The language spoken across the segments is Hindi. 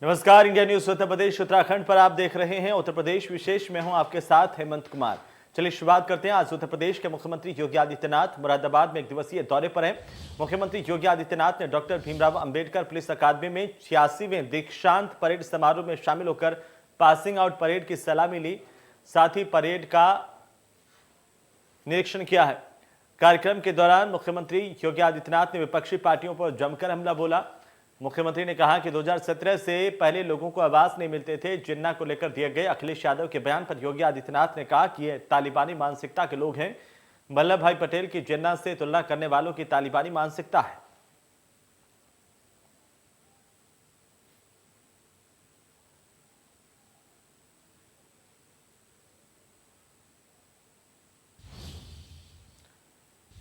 नमस्कार, इंडिया न्यूज उत्तर प्रदेश उत्तराखंड पर आप देख रहे हैं। उत्तर प्रदेश विशेष में हूं आपके साथ हेमंत कुमार। चलिए शुरुआत करते हैं। आज उत्तर प्रदेश के मुख्यमंत्री योगी आदित्यनाथ मुरादाबाद में एक दिवसीय दौरे पर हैं। मुख्यमंत्री योगी आदित्यनाथ ने डॉक्टर भीमराव अंबेडकर पुलिस अकादमी में 86वें दीक्षांत परेड समारोह में शामिल होकर पासिंग आउट परेड की सलामी ली, साथ ही परेड का निरीक्षण किया है। कार्यक्रम के दौरान मुख्यमंत्री योगी आदित्यनाथ ने विपक्षी पार्टियों पर जमकर हमला बोला। मुख्यमंत्री ने कहा कि 2017 से पहले लोगों को आवास नहीं मिलते थे। जिन्ना को लेकर दिए गए अखिलेश यादव के बयान पर योगी आदित्यनाथ ने कहा कि ये तालिबानी मानसिकता के लोग हैं। वल्लभ भाई पटेल की जिन्ना से तुलना करने वालों की तालिबानी मानसिकता है।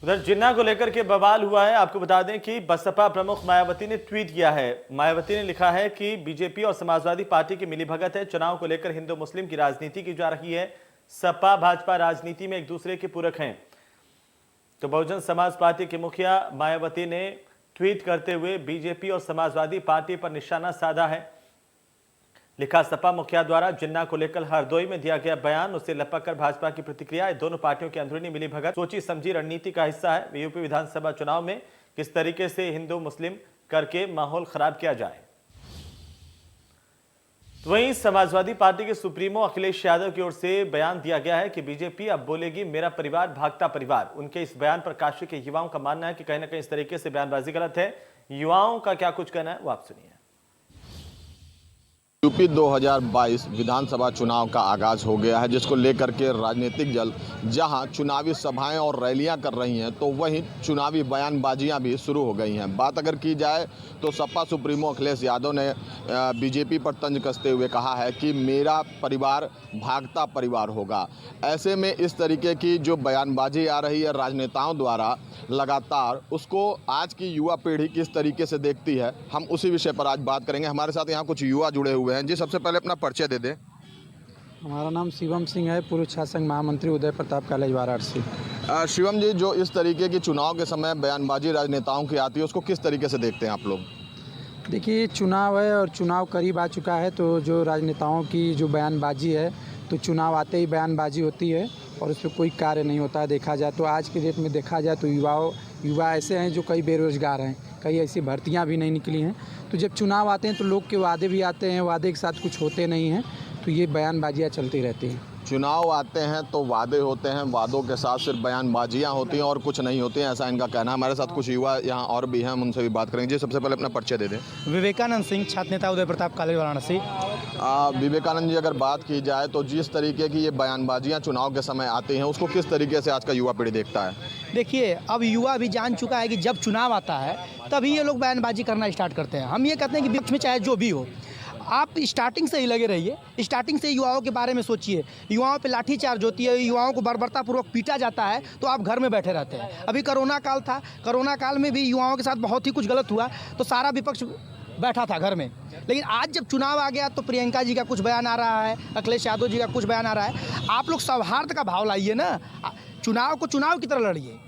उधर जिन्ना को लेकर के बवाल हुआ है। आपको बता दें कि बसपा प्रमुख मायावती ने ट्वीट किया है। मायावती ने लिखा है कि बीजेपी और समाजवादी पार्टी की मिलीभगत है। चुनाव को लेकर हिंदू मुस्लिम की राजनीति की जा रही है। सपा भाजपा राजनीति में एक दूसरे के पूरक हैं। तो बहुजन समाज पार्टी के मुखिया मायावती ने ट्वीट करते हुए बीजेपी और समाजवादी पार्टी पर निशाना साधा है। लिखा, सपा मुखिया द्वारा जिन्ना को लेकर हरदोई में दिया गया बयान, उसे लपककर भाजपा की प्रतिक्रिया। दोनों पार्टियों की अंदरूनी मिलीभगत सोची समझी रणनीति का हिस्सा है। यूपी विधानसभा चुनाव में किस तरीके से हिंदू मुस्लिम करके माहौल खराब किया जाए। तो वहीं समाजवादी पार्टी के सुप्रीमो अखिलेश यादव की ओर से बयान दिया गया है कि बीजेपी अब बोलेगी मेरा परिवार भागता परिवार। उनके इस बयान पर काशी के युवाओं का मानना है कि कहीं ना कहीं इस तरीके से बयानबाजी गलत है। युवाओं का क्या कुछ कहना है वो आप सुनिए। यूपी 2022 विधानसभा चुनाव का आगाज हो गया है, जिसको लेकर के राजनीतिक दल जहां चुनावी सभाएं और रैलियां कर रही हैं, तो वहीं चुनावी बयानबाजियां भी शुरू हो गई हैं। बात अगर की जाए तो सपा सुप्रीमो अखिलेश यादव ने बीजेपी पर तंज कसते हुए कहा है कि मेरा परिवार भागता परिवार होगा। ऐसे में इस तरीके की जो बयानबाजी आ रही है राजनेताओं द्वारा लगातार, उसको आज की युवा पीढ़ी किस तरीके से देखती है, हम उसी विषय पर आज बात करेंगे। हमारे साथ यहाँ कुछ युवा जुड़े हुए हैं। जी, सबसे पहले अपना परिचय दे दें। हमारा नाम शिवम सिंह है, पूर्व छात्र संघ महामंत्री उदय प्रताप कॉलेज वाराणसी। शिवम जी, जो इस तरीके की चुनाव के समय बयानबाजी राजनेताओं की आती है, उसको किस तरीके से देखते हैं आप लोग? देखिए, चुनाव है और चुनाव करीब आ चुका है, तो जो राजनेताओं की जो बयानबाजी है, तो चुनाव आते ही बयानबाजी होती है और उस पर कोई कार्य नहीं होता है। देखा जाए तो आज के डेट में देखा जाए तो युवा ऐसे हैं जो कई बेरोजगार हैं, कई ऐसी भर्तियां भी नहीं निकली हैं। तो जब चुनाव आते हैं तो लोग के वादे भी आते हैं, वादे के साथ कुछ होते नहीं हैं, तो ये बयानबाजियाँ चलती रहती हैं। चुनाव आते हैं तो वादे होते हैं, वादों के साथ सिर्फ बयानबाजियां होती हैं और कुछ नहीं होती हैं, ऐसा इनका कहना है। हमारे साथ कुछ युवा यहाँ और भी हैं, हम उनसे भी बात करेंगे। जी, सबसे पहले अपना परिचय दे दें। विवेकानंद सिंह, छात्र नेता उदय प्रताप कॉलेज वाराणसी। विवेकानंद जी, अगर बात की जाए तो जिस तरीके की ये बयानबाजियां चुनाव के समय आती हैं, उसको किस तरीके से आज का युवा पीढ़ी देखता है? देखिए, अब युवा भी जान चुका है कि जब चुनाव आता है तभी ये लोग बयानबाजी करना स्टार्ट करते हैं। हम ये कहते हैं कि बीच में चाहे जो भी हो, आप स्टार्टिंग से ही लगे रहिए, स्टार्टिंग से युवाओं के बारे में सोचिए। युवाओं पे लाठीचार्ज होती है, युवाओं को बर्बरतापूर्वक पीटा जाता है, तो आप घर में बैठे रहते हैं। अभी कोरोना काल था, कोरोना काल में भी युवाओं के साथ बहुत ही कुछ गलत हुआ, तो सारा विपक्ष बैठा था घर में। लेकिन आज जब चुनाव आ गया तो प्रियंका जी का कुछ बयान आ रहा है, अखिलेश यादव जी का कुछ बयान आ रहा है। आप लोग सौहार्द का भाव लाइए ना, चुनाव को चुनाव की तरह लड़िए।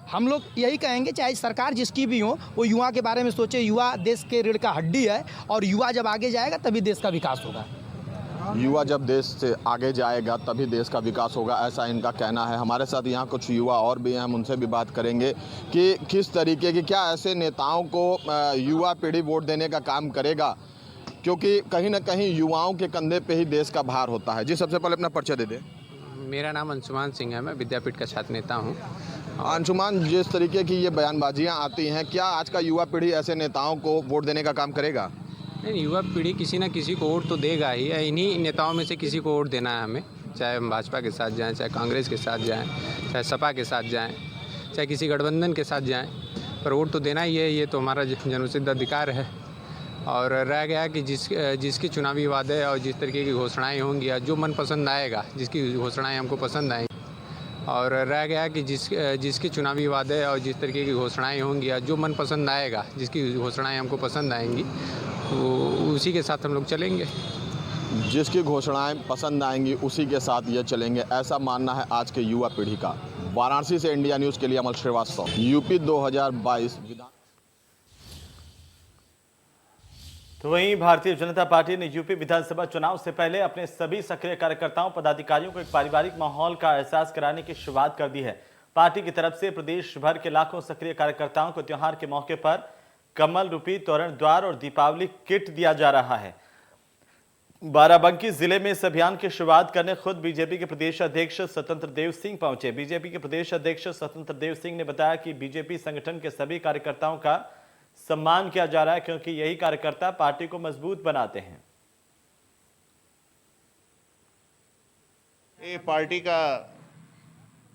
हम लोग यही कहेंगे, चाहे सरकार जिसकी भी हो, वो युवा के बारे में सोचे। युवा देश के रीढ़ का हड्डी है और युवा जब आगे जाएगा तभी देश का विकास होगा। युवा जब देश से आगे जाएगा तभी देश का विकास होगा, ऐसा इनका कहना है। हमारे साथ यहाँ कुछ युवा और भी हैं, हम उनसे भी बात करेंगे कि किस तरीके की, क्या ऐसे नेताओं को युवा पीढ़ी वोट देने का काम करेगा, क्योंकि कहीं ना कहीं युवाओं के कंधे पे ही देश का भार होता है। जी, सबसे पहले अपना परिचय दे दें। मेरा नाम अंशुमान सिंह है, मैं विद्यापीठ का छात्र नेता हूँ। अंशुमान, जिस तरीके की ये बयानबाजियाँ आती हैं, क्या आज का युवा पीढ़ी ऐसे नेताओं को वोट देने का काम करेगा? नहीं, युवा पीढ़ी किसी ना किसी को वोट तो देगा ही। इन्हीं नेताओं में से किसी को वोट देना है हमें, चाहे हम भाजपा के साथ जाएं, चाहे कांग्रेस के साथ जाएं, चाहे सपा के साथ जाएं, चाहे किसी गठबंधन के साथ जाएं, पर वोट तो देना ही है। ये तो हमारा जन्मसिद्ध अधिकार है। और रह गया कि जिसके चुनावी वादे और जिस तरीके की घोषणाएँ होंगी, या जो मन पसंद आएगा, जिसकी घोषणाएँ हमको पसंद आएंगी, और रह गया कि जिसके चुनावी वादे और जिस तरीके की घोषणाएँ होंगी, या जो मन पसंद आएगा, जिसकी घोषणाएँ हमको पसंद आएंगी, तो उसी के साथ हम लोग चलेंगे। जिसकी घोषणाएं पसंद आएंगी उसी के साथ ये चलेंगे, ऐसा मानना है आज के युवा पीढ़ी का। वाराणसी से इंडिया न्यूज़ के लिए अमल श्रीवास्तव। यूपी 2022 विधान तो वहीं भारतीय जनता पार्टी ने यूपी विधानसभा चुनाव से पहले अपने सभी सक्रिय कार्यकर्ताओं पदाधिकारियों को एक पारिवारिक माहौल का एहसास कराने की शुरुआत कर दी है। पार्टी की तरफ से प्रदेश भर के लाखों सक्रिय कार्यकर्ताओं को त्योहार के मौके पर कमल रूपी तोरण द्वार और दीपावली किट दिया जा रहा है। बाराबंकी जिले में इस अभियान की शुरुआत करने खुद बीजेपी के प्रदेश अध्यक्ष स्वतंत्र देव सिंह पहुंचे। बीजेपी के प्रदेश अध्यक्ष स्वतंत्र देव सिंह ने बताया कि बीजेपी संगठन के सभी कार्यकर्ताओं का सम्मान किया जा रहा है, क्योंकि यही कार्यकर्ता पार्टी को मजबूत बनाते हैं। ये पार्टी का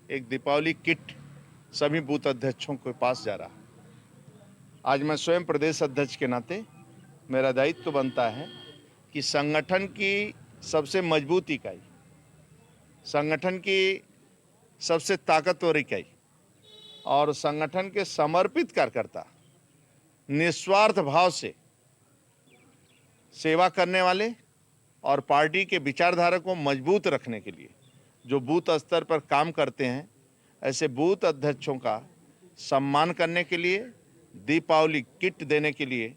एक दीपावली किट सभी बूथ अध्यक्षों के पास जा रहा। आज मैं स्वयं प्रदेश अध्यक्ष के नाते मेरा दायित्व तो बनता है कि संगठन की सबसे मजबूत इकाई, संगठन की सबसे ताकतवर इकाई और संगठन के समर्पित कार्यकर्ता निस्वार्थ भाव से सेवा करने वाले और पार्टी के विचारधारा को मजबूत रखने के लिए जो बूथ स्तर पर काम करते हैं, ऐसे बूथ अध्यक्षों का सम्मान करने के लिए, दीपावली किट देने के लिए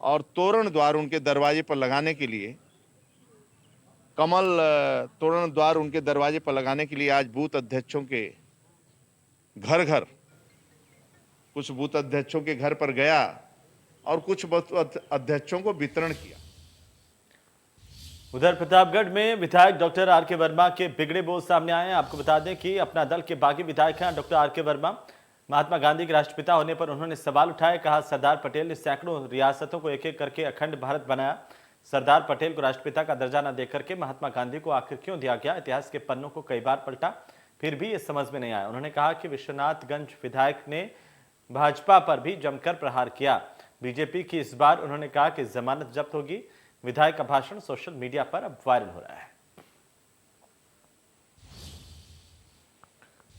और तोरण द्वार उनके दरवाजे पर लगाने के लिए, कमल तोरण द्वार उनके दरवाजे पर लगाने के लिए आज बूथ अध्यक्षों के घर घर, कुछ बूथ अध्यक्षों के घर पर गया और कुछ बूथ अध्यक्षों को वितरण किया। उधर प्रतापगढ़ में विधायक डॉक्टर आर के वर्मा के बिगड़े बोल सामने आए हैं। आपको बता दें कि अपना दल के बागी विधायक हैं डॉक्टर आर के वर्मा। महात्मा गांधी के राष्ट्रपिता होने पर उन्होंने सवाल उठाए। कहा, सरदार पटेल ने सैकड़ों रियासतों को एक एक करके अखंड भारत बनाया। सरदार पटेल को राष्ट्रपिता का दर्जा न देकर के महात्मा गांधी को आखिर क्यों दिया गया? इतिहास के पन्नों को कई बार पलटा, फिर भी ये समझ में नहीं आया। उन्होंने कहा कि विश्वनाथगंज विधायक ने भाजपा पर भी जमकर प्रहार किया। बीजेपी की इस बार उन्होंने कहा कि जमानत जब्त होगी। विधायक का भाषण सोशल मीडिया पर अब वायरल हो रहा है।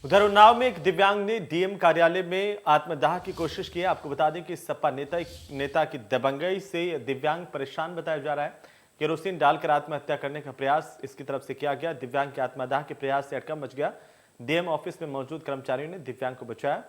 उधर उन्नाव में एक दिव्यांग ने डीएम कार्यालय में आत्मदाह की कोशिश की है। आपको बता दें कि सपा नेता की दबंगई से दिव्यांग परेशान बताया जा रहा है। केरोसिन डालकर आत्महत्या करने का प्रयास इसकी तरफ से किया गया। दिव्यांग के आत्मदाह के प्रयास से हड़कंप मच गया। डीएम ऑफिस में मौजूद कर्मचारियों ने दिव्यांग को बचाया।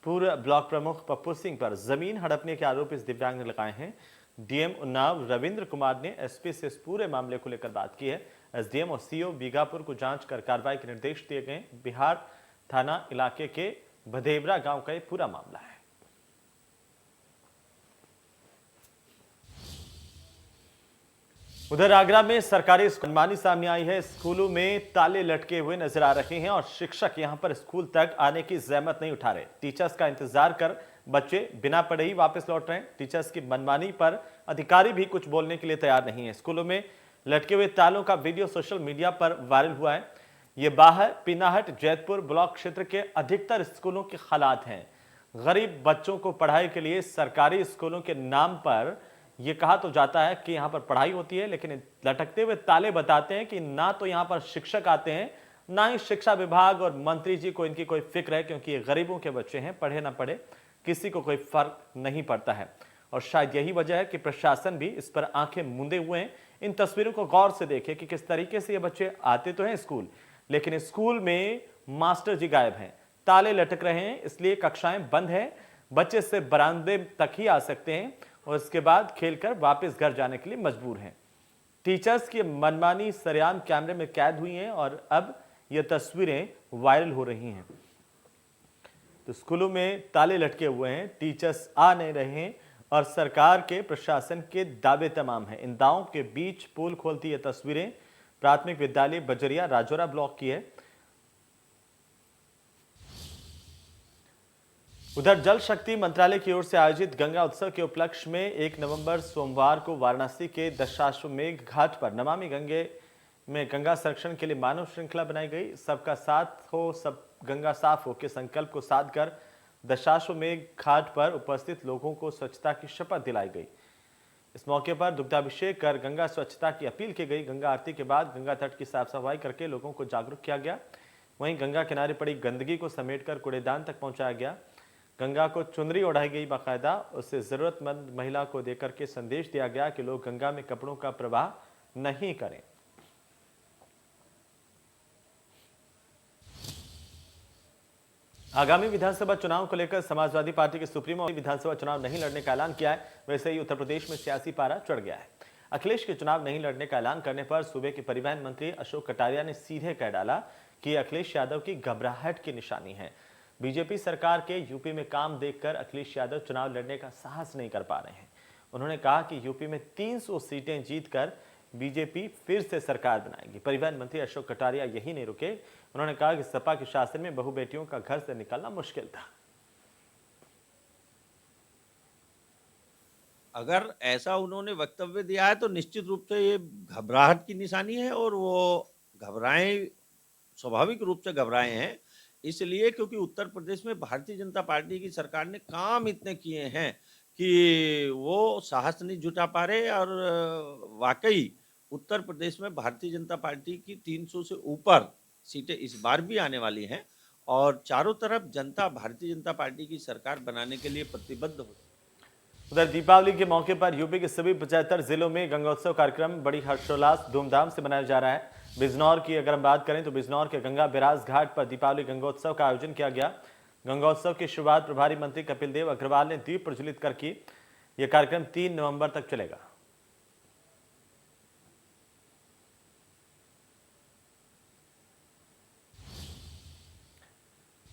पूर्व ब्लॉक प्रमुख पप्पू सिंह पर जमीन हड़पने के आरोप इस दिव्यांग ने लगाए हैं। डीएम उन्नाव रविंद्र कुमार ने एसपी से इस पूरे मामले को लेकर बात की है। एसडीएम और सीओ बीघापुर को जांच कर कार्रवाई के निर्देश दिए गए। बिहार थाना इलाके के भदेवरा गांव का ये पूरा मामला है। उधर आगरा में सरकारी मनमानी सामने आई है। स्कूलों में ताले लटके हुए नजर आ रहे हैं और शिक्षक यहां पर स्कूल तक आने की जहमत नहीं उठा रहे। टीचर्स का इंतजार कर बच्चे बिना पढ़े ही वापस लौट रहे हैं। टीचर्स की मनमानी पर अधिकारी भी कुछ बोलने के लिए तैयार नहीं है। स्कूलों में लटके हुए तालों का वीडियो सोशल मीडिया पर वायरल हुआ है। ये बाहर पीनाहट जैतपुर ब्लॉक क्षेत्र के अधिकतर स्कूलों के हालात हैं। गरीब बच्चों को पढ़ाई के लिए सरकारी स्कूलों के नाम पर यह कहा तो जाता है कि यहां पर पढ़ाई होती है, लेकिन लटकते हुए ताले बताते हैं कि ना तो यहां पर शिक्षक आते हैं, ना ही शिक्षा विभाग और मंत्री जी को इनकी कोई फिक्र है, क्योंकि ये गरीबों के बच्चे हैं। पढ़े ना पढ़े किसी को कोई फर्क नहीं पड़ता है। और शायद यही वजह है कि प्रशासन भी इस पर आंखें मूंदे हुए हैं। इन तस्वीरों को गौर से देखें कि किस तरीके से ये बच्चे आते तो हैं स्कूल, लेकिन स्कूल में मास्टर जी गायब हैं, ताले लटक रहे हैं, इसलिए कक्षाएं बंद हैं। बच्चे से बरामदे तक ही आ सकते हैं और इसके बाद खेलकर वापस घर जाने के लिए मजबूर हैं। टीचर्स की मनमानी सरेआम कैमरे में कैद हुई हैं और अब ये तस्वीरें वायरल हो रही हैं। तो स्कूलों में ताले लटके हुए हैं, टीचर्स आ नहीं रहे हैं और सरकार के प्रशासन के दावे तमाम हैं। इन दावों के बीच पोल खोलती ये तस्वीरें प्राथमिक विद्यालय बजरिया राजौरा ब्लॉक की है। उधर जल शक्ति मंत्रालय की ओर से आयोजित गंगा उत्सव के उपलक्ष्य में 1 नवंबर सोमवार को वाराणसी के दशाश्वमेध घाट पर नमामि गंगे में गंगा संरक्षण के लिए मानव श्रृंखला बनाई गई। सबका साथ हो, सब गंगा साफ हो के संकल्प को साध कर दशाश्वमेध घाट पर उपस्थित लोगों को स्वच्छता की शपथ दिलाई गई। इस मौके पर दुग्धाभिषेक कर गंगा स्वच्छता की अपील की गई। गंगा आरती के बाद गंगा तट की साफ सफाई करके लोगों को जागरूक किया गया। वहीं गंगा किनारे पड़ी गंदगी को समेटकर कूड़ेदान तक पहुंचाया गया। गंगा को चुनरी ओढ़ाई गई बाकायदा, उससे जरूरतमंद महिला को देकर के संदेश दिया गया कि लोग गंगा में कपड़ों का प्रवाह नहीं करें। आगामी विधानसभा चुनाव को लेकर समाजवादी पार्टी के सुप्रीमो ने विधानसभा चुनाव नहीं लड़ने का ऐलान किया है। वैसे ही उत्तर प्रदेश में सियासी पारा चढ़ गया है। अखिलेश के चुनाव नहीं लड़ने का ऐलान करने पर सूबे के परिवहन मंत्री अशोक कटारिया ने सीधे कह डाला कि अखिलेश यादव की घबराहट की निशानी है। बीजेपी सरकार के यूपी में काम देखकर अखिलेश यादव चुनाव लड़ने का साहस नहीं कर पा रहे हैं। उन्होंने कहा कि यूपी में 300 सीटें जीतकर बीजेपी फिर से सरकार बनाएगी। परिवहन मंत्री अशोक कटारिया यही नहीं रुके। उन्होंने कहा कि सपा के शासन में बहु बेटियों का घर से निकलना मुश्किल था। अगर ऐसा उन्होंने वक्तव्य दिया है तो निश्चित रूप से ये घबराहट की निशानी है, और वो घबराए, स्वाभाविक रूप से घबराए हैं इसलिए क्योंकि उत्तर प्रदेश में भारतीय जनता पार्टी की सरकार ने काम इतने किए हैं कि वो साहस नहीं जुटा पा रहे। और वाकई उत्तर प्रदेश में भारतीय जनता पार्टी की 300 से ऊपर सीटें इस बार भी आने वाली हैं, और चारों तरफ जनता भारतीय जनता पार्टी की सरकार बनाने के लिए प्रतिबद्ध हो। उधर दीपावली के मौके पर यूपी के सभी 75 जिलों में गंगोत्सव कार्यक्रम बड़ी हर्षोल्लास धूमधाम से मनाया जा रहा है। बिजनौर की अगर हम बात करें तो बिजनौर के गंगा बिराज घाट पर दीपावली गंगोत्सव का आयोजन किया गया। गंगोत्सव की शुरुआत प्रभारी मंत्री कपिल देव अग्रवाल ने दीप प्रज्वलित कर की। यह कार्यक्रम 3 नवंबर तक चलेगा।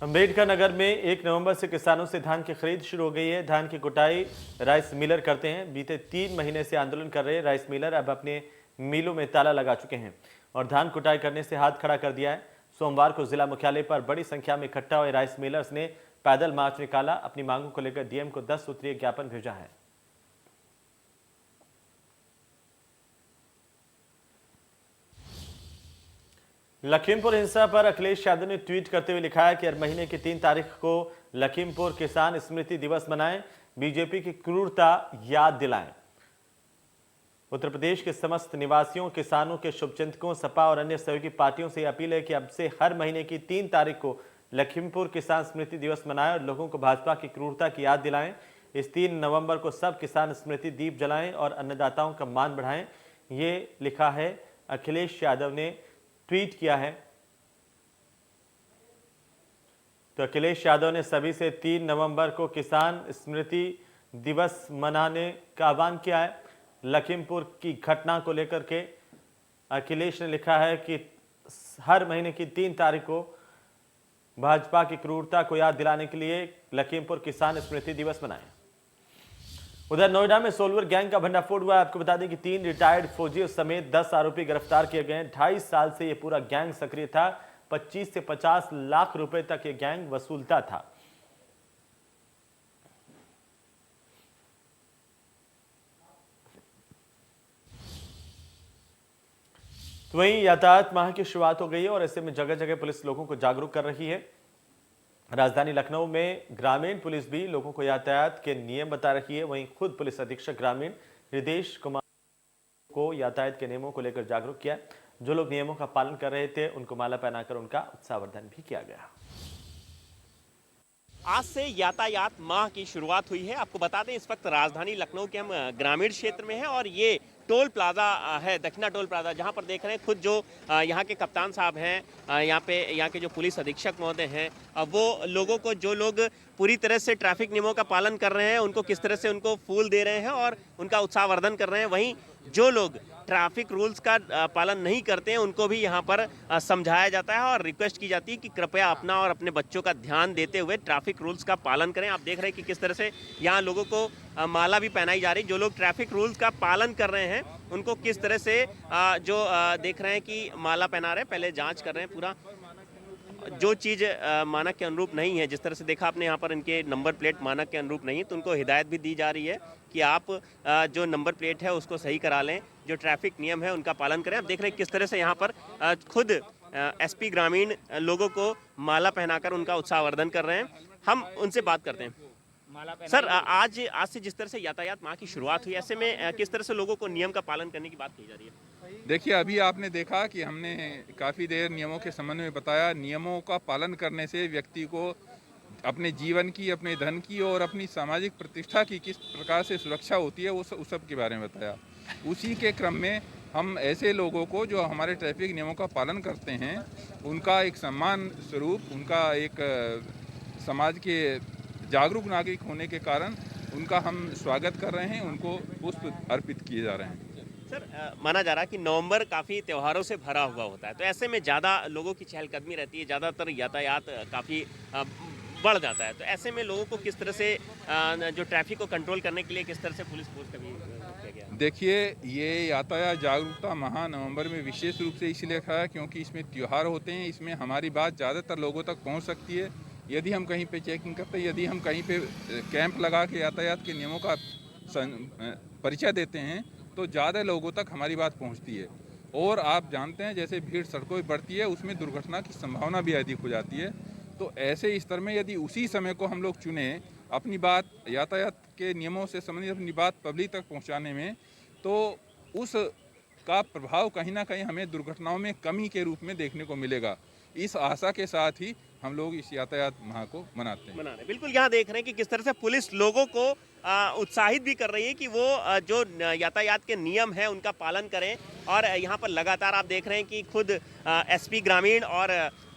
अम्बेडकर नगर में 1 नवंबर से किसानों से धान की खरीद शुरू हो गई है। धान की कुटाई राइस मिलर करते हैं। बीते 3 महीने से आंदोलन कर रहे राइस मिलर अब अपने मिलों में ताला लगा चुके हैं और धान कुटाई करने से हाथ खड़ा कर दिया है। सोमवार को जिला मुख्यालय पर बड़ी संख्या में इकट्ठा हुए राइस मिलर्स ने पैदल मार्च निकाला। अपनी मांगों को लेकर डीएम को 10 सूत्रीय ज्ञापन भेजा है। लखीमपुर हिंसा पर अखिलेश यादव ने ट्वीट करते हुए लिखा है कि हर महीने की 3 तारीख को लखीमपुर किसान स्मृति दिवस मनाएं, बीजेपी की क्रूरता याद दिलाएं। उत्तर प्रदेश के समस्त निवासियों, किसानों के शुभचिंतकों, सपा और अन्य सहयोगी पार्टियों से अपील है कि अब से हर महीने की 3 तारीख को लखीमपुर किसान स्मृति दिवस मनाएं और लोगों को भाजपा की क्रूरता की याद दिलाएं। इस 3 नवंबर को सब किसान स्मृति दीप जलाएं और अन्नदाताओं का मान बढ़ाएं। ये लिखा है अखिलेश यादव ने ट्वीट किया है। तो अखिलेश यादव ने सभी से 3 नवंबर को किसान स्मृति दिवस मनाने का आह्वान किया है। लखीमपुर की घटना को लेकर के अखिलेश ने लिखा है कि हर महीने की 3 तारीख को भाजपा की क्रूरता को याद दिलाने के लिए लखीमपुर किसान स्मृति दिवस मनाएं। उधर नोएडा में सोलवर गैंग का भंडाफोड़ हुआ है। आपको बता दें कि 3 रिटायर्ड फौजियों समेत 10 आरोपी गिरफ्तार किए गए हैं। 2.5 साल से यह पूरा गैंग सक्रिय था। 25 से 50 लाख रुपए तक यह गैंग वसूलता था। तो वहीं यातायात माह की शुरुआत हो गई है और ऐसे में जगह जगह पुलिस लोगों को जागरूक कर रही है। राजधानी लखनऊ में ग्रामीण पुलिस भी लोगों को यातायात के नियम बता रही है। वहीं खुद पुलिस अधीक्षक ग्रामीण हृदेश कुमार को यातायात के नियमों को लेकर जागरूक किया। जो लोग नियमों का पालन कर रहे थे उनको माला पहनाकर उनका उत्साहवर्धन भी किया गया। आज से यातायात माह की शुरुआत हुई है। आपको बता दें इस वक्त राजधानी लखनऊ के हम ग्रामीण क्षेत्र में हैं और ये टोल प्लाजा है, दक्षिणा टोल प्लाजा, जहां पर देख रहे हैं खुद जो यहां के कप्तान साहब हैं, यहाँ के जो पुलिस अधीक्षक महोदय हैं, वो लोगों को, जो लोग पूरी तरह से ट्रैफिक नियमों का पालन कर रहे हैं उनको किस तरह से उनको फूल दे रहे हैं और उनका उत्साहवर्धन कर रहे हैं। वहीं जो लोग ट्रैफिक रूल्स का पालन नहीं करते हैं उनको भी यहाँ पर समझाया जाता है और रिक्वेस्ट की जाती है कि कृपया अपना और अपने बच्चों का ध्यान देते हुए ट्रैफिक रूल्स का पालन करें। आप देख रहे हैं कि किस तरह से यहाँ लोगों को माला भी पहनाई जा रही। जो लोग ट्रैफिक रूल्स का पालन कर रहे हैं उनको किस तरह से देख रहे हैं कि माला पहना रहे हैं, पहले जाँच कर रहे हैं पूरा। जो चीज़ मानक के अनुरूप नहीं है, जिस तरह से देखा आपने यहाँ पर इनके नंबर प्लेट मानक के अनुरूप नहीं है, तो उनको हिदायत भी दी जा रही है कि आप जो नंबर प्लेट है उसको सही करा लें, जो ट्रैफिक नियम है उनका पालन करें। आप देख रहे हैं किस तरह से यहाँ पर खुद एसपी ग्रामीण लोगों को माला पहनाकर उनका उत्साहवर्धन कर रहे हैं। हम उनसे बात करते हैं। सर, आज से जिस तरह से यातायात माह की शुरुआत हुई, ऐसे में किस तरह से लोगों को नियम का पालन करने की बात की जा रही है? देखिए, अभी आपने देखा कि हमने काफ़ी देर नियमों के संबंध में बताया। नियमों का पालन करने से व्यक्ति को अपने जीवन की, अपने धन की और अपनी सामाजिक प्रतिष्ठा की किस प्रकार से सुरक्षा होती है उस सब के बारे में बताया। उसी के क्रम में हम ऐसे लोगों को जो हमारे ट्रैफिक नियमों का पालन करते हैं उनका एक सम्मान स्वरूप, उनका एक समाज के जागरूक नागरिक होने के कारण उनका हम स्वागत कर रहे हैं, उनको पुष्प अर्पित किए जा रहे हैं। सर, माना जा रहा है कि नवंबर काफ़ी त्योहारों से भरा हुआ होता है, तो ऐसे में ज़्यादा लोगों की चहलकदमी रहती है, ज़्यादातर यातायात काफ़ी बढ़ जाता है। तो ऐसे में लोगों को किस तरह से जो ट्रैफिक को कंट्रोल करने के लिए किस तरह से पुलिस फोर्स का भी किया गया? देखिए, ये यातायात जागरूकता माह नवंबर में विशेष रूप से इसलिए रखा है क्योंकि इसमें त्यौहार होते हैं, इसमें हमारी बात ज़्यादातर लोगों तक पहुंच सकती है। यदि हम कहीं पे चेकिंग करते हैं, यदि हम कहीं पे कैंप लगा के यातायात के नियमों का परिचय देते हैं, तो ज़्यादा लोगों तक हमारी बात पहुंचती है। और आप जानते हैं, जैसे भीड़ सड़कों पर बढ़ती है, उसमें दुर्घटना की संभावना भी अधिक हो जाती है। तो ऐसे स्तर में यदि उसी समय को हम लोग चुने अपनी बात यातायात के नियमों से संबंधित अपनी बात पब्लिक तक पहुंचाने में, तो उस का प्रभाव कहीं ना कहीं हमें दुर्घटनाओं में कमी के रूप में देखने को मिलेगा। इस आशा के साथ ही हम लोग इस यातायात माह को मनाते हैं। बिल्कुल, यहाँ देख रहे हैं कि किस तरह से पुलिस लोगों को उत्साहित भी कर रही है कि वो जो यातायात के नियम हैं उनका पालन करें। और यहाँ पर लगातार आप देख रहे हैं कि खुद एसपी ग्रामीण और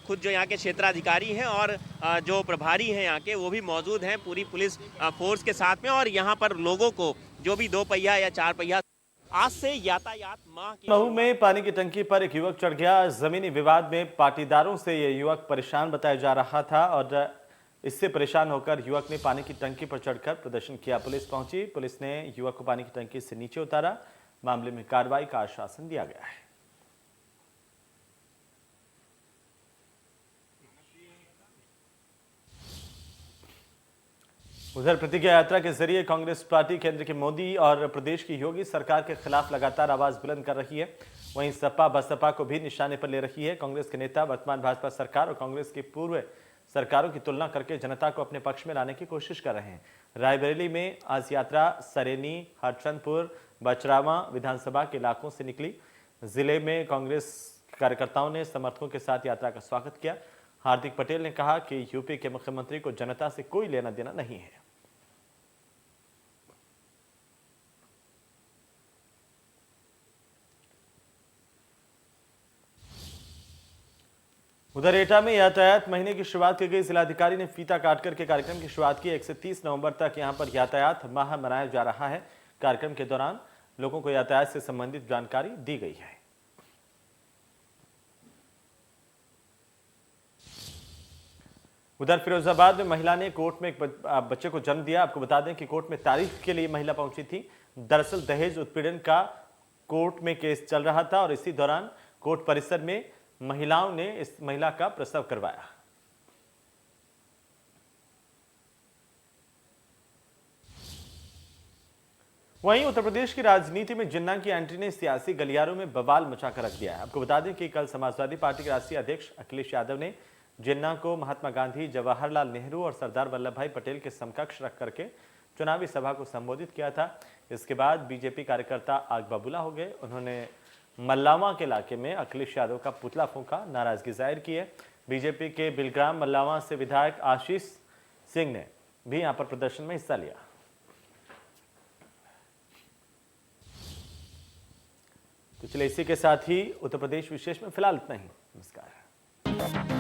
खुद जो यहाँ के क्षेत्राधिकारी हैं और जो प्रभारी हैं यहाँ के, वो भी मौजूद हैं पूरी पुलिस फोर्स के साथ में। और यहाँ पर लोगों को जो भी 2 पहिया या 4 पहिया, आज से यातायात माह की महू में पानी की टंकी पर एक युवक चढ़ गया। जमीनी विवाद में पाटीदारों से यह युवक परेशान बताया जा रहा था और इससे परेशान होकर युवक ने पानी की टंकी पर चढ़कर प्रदर्शन किया। पुलिस पहुंची, पुलिस ने युवक को पानी की टंकी से नीचे उतारा। मामले में कार्रवाई का आश्वासन दिया गया है। उधर प्रतिज्ञा यात्रा के जरिए कांग्रेस पार्टी केंद्र के मोदी और प्रदेश की योगी सरकार के खिलाफ लगातार आवाज बुलंद कर रही है। वहीं सपा बसपा को भी निशाने पर ले रही है। कांग्रेस के नेता वर्तमान भाजपा सरकार और कांग्रेस की पूर्व सरकारों की तुलना करके जनता को अपने पक्ष में लाने की कोशिश कर रहे हैं। रायबरेली में आज यात्रा सरेनी, हरचंदपुर, बचरावा विधानसभा के इलाकों से निकली। जिले में कांग्रेस कार्यकर्ताओं ने समर्थकों के साथ यात्रा का स्वागत किया। हार्दिक पटेल ने कहा कि यूपी के मुख्यमंत्री को जनता से कोई लेना देना नहीं है। उधर एटा में यातायात महीने की शुरुआत की गई। जिलाधिकारी ने फीता काटकर के कार्यक्रम की शुरुआत की। 1 से 30 नवंबर तक यहां पर यातायात माह मनाया जा रहा है। कार्यक्रम के दौरान लोगों को यातायात से संबंधित जानकारी दी गई है। उधर फिरोजाबाद में महिला ने कोर्ट में एक बच्चे को जन्म दिया। आपको बता दें कि कोर्ट में तारीख के लिए महिला पहुंची थी। दरअसल दहेज उत्पीड़न का कोर्ट में केस चल रहा था और इसी दौरान कोर्ट परिसर में महिलाओं ने इस महिला का प्रसव करवाया। वहीं उत्तर प्रदेश की राजनीति में जिन्ना की एंट्री ने सियासी गलियारों में बवाल मचाकर रख दिया है। आपको बता दें कि कल समाजवादी पार्टी के राष्ट्रीय अध्यक्ष अखिलेश यादव ने जिन्ना को महात्मा गांधी, जवाहरलाल नेहरू और सरदार वल्लभ भाई पटेल के समकक्ष रख करके चुनावी सभा को संबोधित किया था। इसके बाद बीजेपी कार्यकर्ता आग बबूला हो गए। उन्होंने मल्लावा के इलाके में अखिलेश यादव का पुतला फूंका, नाराजगी जाहिर की है। बीजेपी के बिलग्राम मल्लावा से विधायक आशीष सिंह ने भी यहां पर प्रदर्शन में हिस्सा लिया। तो चलिए इसी के साथ ही उत्तर प्रदेश विशेष में फिलहाल इतना ही। नमस्कार।